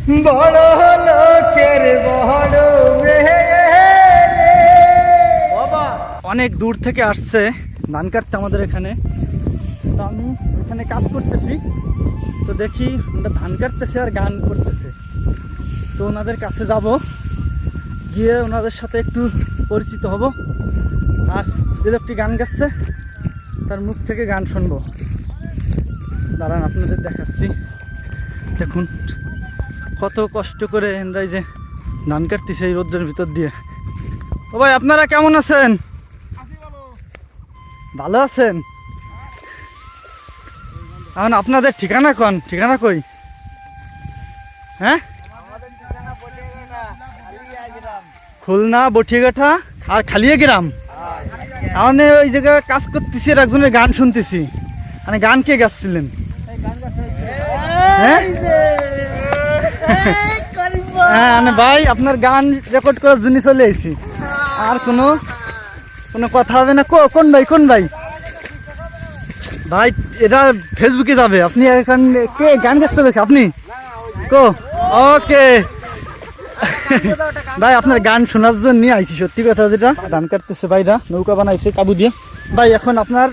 বড় লোকের বড় মেয়ে বাবা অনেক দূর থেকে আসছে ধান কাটতে আমাদের এখানে। তো আমি এখানে কাজ করতেছি, তো দেখি ওরা ধান কাটতেছে আর গান করতেছে। তো ওনাদের কাছে যাব, গিয়ে ওনাদের সাথে একটু পরিচিত হব, আর যে লোকটি গান গাচ্ছে তার মুখ থেকে গান শুনবো। দাঁড়ান আপনাদের দেখাচ্ছি। দেখুন কত কষ্ট করে এনরাই যে ধান কাটতেছে এই রোদ্রের ভিতর দিয়ে। ও ভাই আপনারা কেমন আছেন? ভালো আছেন? এখন আপনাদের ঠিকানা কোন? ঠিকানা কই? হ্যাঁ, খুলনা বটিয়াঘাটা আর খালিয়া গ্রাম। আমি ওই জায়গায় কাজ করতেছি, আর একজনের গান শুনতেছি। মানে গান কে গাচ্ছিলেন? হ্যাঁ হ্যাঁ ভাই আপনার গান রেকর্ড করার জন্য চলে এসেছি। আর কোনো কোনো কথা হবে না। কোন ভাই? কোন ভাই? ভাই এটা ফেসবুকে যাবে। আপনি এখন কে গান গাচ্ছে দেখে আপনি? ওকে ভাই আপনার গান শোনার জন্য নিয়ে আইছি। সত্যি কথা, যেটা ধান কাটতেছে ভাইরা, নৌকা বানাইছে কাবু দিয়ে। ভাই এখন আপনার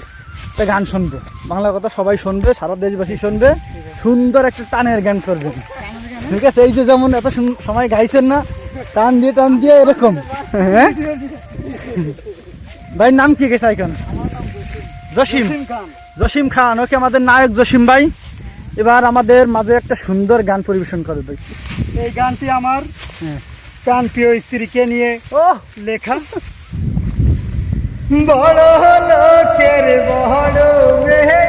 একটা গান শুনবে, বাংলা কথা সবাই শুনবে, সারা দেশবাসী শুনবে। সুন্দর একটা টানের গান করবেন, ঠিক আছে? এই যে যেমন এত সময় গাইছেন না, টান দিয়ে এরকম। হ্যাঁ ভাই নাম কি গেছে এখন? জসিম খান। ওকে, আমাদের নায়ক জসিম ভাই এবার আমাদের মাঝে একটা সুন্দর গান পরিবেশন করে। ভাই এই গানটি আমার প্রাণ প্রিয় স্ত্রীকে নিয়ে লেখা। বড় লোকের বড় মেয়ে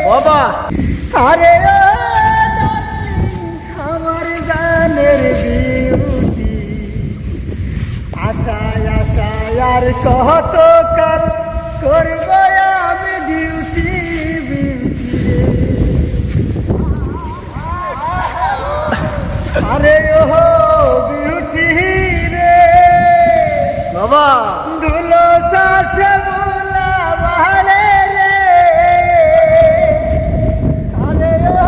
বাবা, আরে আমার গানের বিউটি, আশায় আশায় আর কত কাল করব আমি ডিউটি। আরে ও বিউটি রে বাবা, দুলো সাসে বুলা বাড়ে রে। আরে ও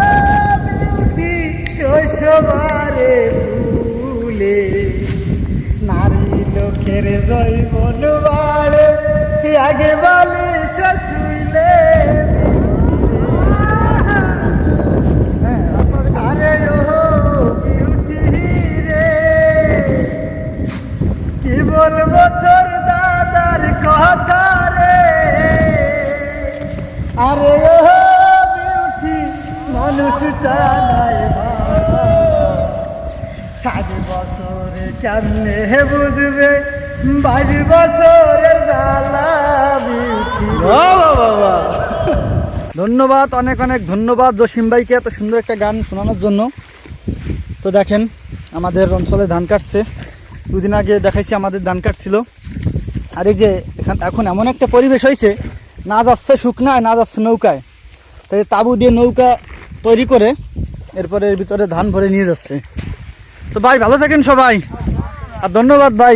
বিউটি শৈশবারে ভুলে নারী লোকের জৈবন বাড়ে আগে বলে শুইলে। আরে ও বিউটি রে কি বলবো তোর দাদার কথা রে। আরে ও বিউটি মানুষটা নাই 60 বছরে কেমনে বুঝবে 22 বছরের জ্বালা বিউটি। বাবা ধন্যবাদ, অনেক অনেক ধন্যবাদ জসিম ভাইকে এত সুন্দর একটা গান শোনানোর জন্য। তো দেখেন আমাদের অঞ্চলে ধান কাটছে, দুদিন আগে দেখাইছি আমাদের ধান কাটছিল। আর এই যে এখন এমন একটা পরিবেশ হয়েছে, না যাচ্ছে শুকনায়, না যাচ্ছে নৌকায়। তাই তাবু দিয়ে নৌকা তৈরি করে এরপরে এর ভিতরে ধান ভরে নিয়ে যাচ্ছে। তো ভাই ভালো থাকেন সবাই, আর ধন্যবাদ ভাই।